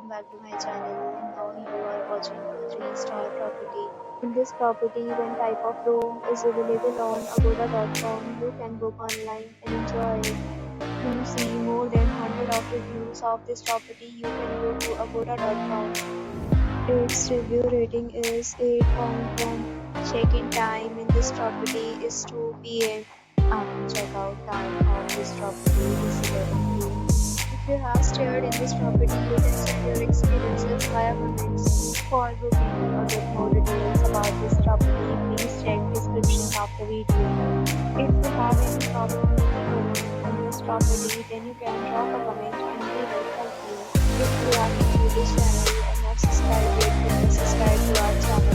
welcome back to my channel. And now you are watching a 3-star property. In this property, one type of room is available on agoda.com. You can book online and enjoy it. To see more than 100 of reviews of this property, you can go to agoda.com. Its review rating is 8.1. Check-in time in this property is 2 p.m. And check-out time of this property is 11 p.m. If you have stayed in this property, you can share your experiences via comments. For booking or get more details about this property, please check description of the video. If you have any problem with the in this property, then you can drop a comment and we will help you. If you are new to this channel and not subscribed yet, then subscribe to our channel